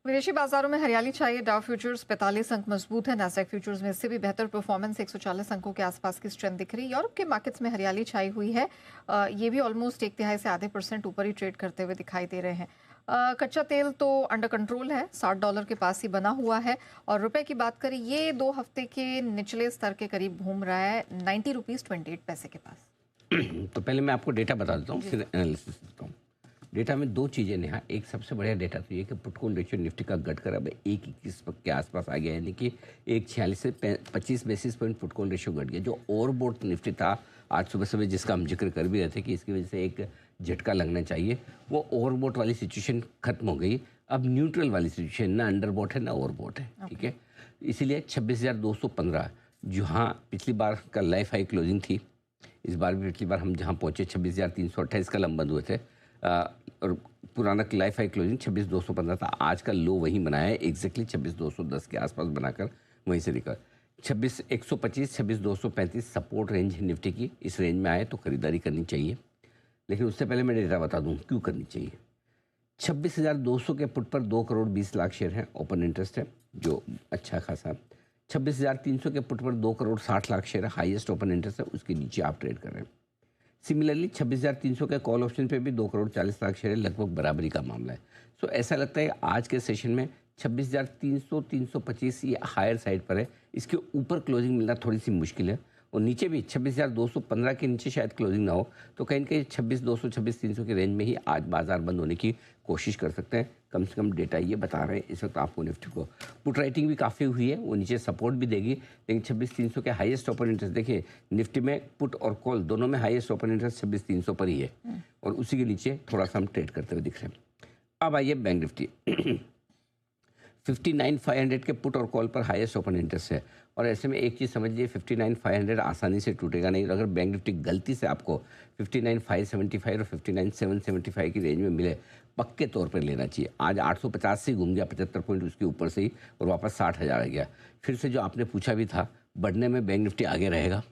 विदेशी बाजारों में हरियाली छाई है। डाउ फ्यूचर्स 45 अंक मजबूत है। नैस्डैक फ्यूचर्स में इससे भी बेहतर परफॉर्मेंस 140 अंकों के आसपास की स्ट्रेंथ दिख रही है। यूरोप के मार्केट्स में हरियाली छाई हुई है। ये भी ऑलमोस्ट एक तिहाई से आधे % ऊपर ही ट्रेड करते हुए दिखाई दे रहे हैं। कच्चा तेल तो अंडर कंट्रोल है, $60 के पास ही बना हुआ है। और रुपए की बात करें, ये 2 हफ्ते के निचले स्तर के करीब घूम रहा है, 90 रुपीज़ 28 पैसे के पास। तो पहले मैं आपको डेटा बता देता हूँ, जी। फिर एनालिसिस देता हूँ। डेटा में दो चीज़ें नेहा, एक सबसे बढ़िया डेटा तो ये कि पुट कॉल रेशियो निफ्टी का घटकर अब 1.21 के आसपास आ गया है, यानी कि 1.46 से 25 basis point put call ratio घट गया। जो ओवरबोट निफ्टी था आज सुबह सुबह, जिसका हम जिक्र कर भी रहे थे कि इसकी वजह से एक झटका लगना चाहिए, वो ओवरबोट वाली सिचुएशन खत्म हो गई। अब न्यूट्रल वाली सिचुएशन, ना अंडरबोट है ना ओवरबोट है, ठीक है। इसीलिए 26,215 जहाँ पिछली बार का लाइफ हाई क्लोजिंग थी, इस बार भी पिछली बार हम जहाँ पहुँचे 26,328 का लम बंद हुए थे, और पुराना लाइफ हाई क्लोजिंग 26,215 था। आज का लो वहीं बनाया है, एग्जैक्टली 26,210 के आसपास बनाकर वहीं से निकल 26,125 26,235 सपोर्ट रेंज निफ्टी की। इस रेंज में आए तो खरीदारी करनी चाहिए, लेकिन उससे पहले मैं डेटा बता दूं क्यों करनी चाहिए। 26,200 के पुट पर 2 करोड़ 20 लाख शेयर हैं, ओपन इंटरेस्ट है जो अच्छा खासा। 26,300 के पुट पर 2 करोड़ 60 लाख शेयर है, हाईएस्ट ओपन इंटरेस्ट है, उसके नीचे आप ट्रेड कर रहे हैं। सिमिलरली 26,300 के कॉल ऑप्शन पे भी 2 करोड़ 40 लाख शेयर है, लगभग बराबरी का मामला है। सो ऐसा लगता है आज के सेशन में 26,300 325 ये हायर साइड पर है, इसके ऊपर क्लोजिंग मिलना थोड़ी सी मुश्किल है, और नीचे भी 26,215 के नीचे शायद क्लोजिंग ना हो, तो कहीं ना कहीं 26,200 26,300 के रेंज में ही आज बाजार बंद होने की कोशिश कर सकते हैं। कम से कम डेटा ये बता रहे हैं इस वक्त आपको निफ्टी को। पुट राइटिंग भी काफ़ी हुई है, वो नीचे सपोर्ट भी देगी, लेकिन 26,300 के हाईएस्ट ओपन इंटरेस्ट देखिए, निफ्टी में पुट और कॉल दोनों में हाईएस्ट ओपन इंटरेस्ट 26,300 पर ही है, और उसी के नीचे थोड़ा सा हम ट्रेड करते हुए दिख रहे हैं। अब आइए बैंक निफ्टी 59,500 के पुट और कॉल पर हाईएस्ट ओपन इंटरेस्ट है, और ऐसे में एक चीज़ समझ लीजिए, 59,500 आसानी से टूटेगा नहीं। अगर बैंक निफ्टी गलती से आपको 59,575 और 59,775 की रेंज में मिले, पक्के तौर पर लेना चाहिए। आज 850 से घूम गया 75 पॉइंट उसके ऊपर से ही, और वापस 60,000 आ गया। फिर से जो आपने पूछा भी था, बढ़ने में बैंक निफ्टी आगे रहेगा।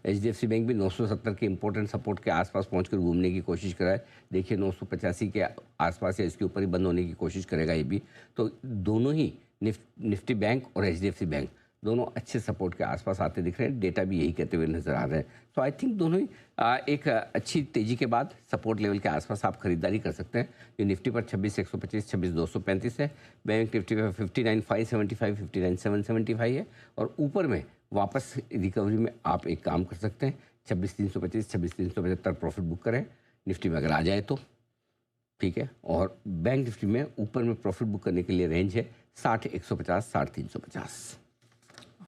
HDFC बैंक भी 970 के इंपॉर्टेंट सपोर्ट के आसपास पहुंचकर घूमने की कोशिश करा है। देखिए 985 के आसपास या इसके ऊपर ही बंद होने की कोशिश करेगा ये भी। तो दोनों ही निफ्टी बैंक और HDFC बैंक दोनों अच्छे सपोर्ट के आसपास आते दिख रहे हैं। डेटा भी यही कहते हुए नजर आ रहे हैं। तो आई थिंक दोनों ही एक अच्छी तेजी के बाद सपोर्ट लेवल के आसपास आप खरीदारी कर सकते हैं। जो निफ्टी पर 26,125 26,235 है, बैंक निफ्टी पर 59,575 59,775 है, और ऊपर में वापस रिकवरी में आप एक काम कर सकते हैं, 26,325 26,375 प्रॉफिट बुक करें। निफ्टी में अगर आ जाए तो ठीक है, और बैंक निफ्टी में ऊपर में प्रॉफिट बुक करने के लिए रेंज है 60,150 60,350।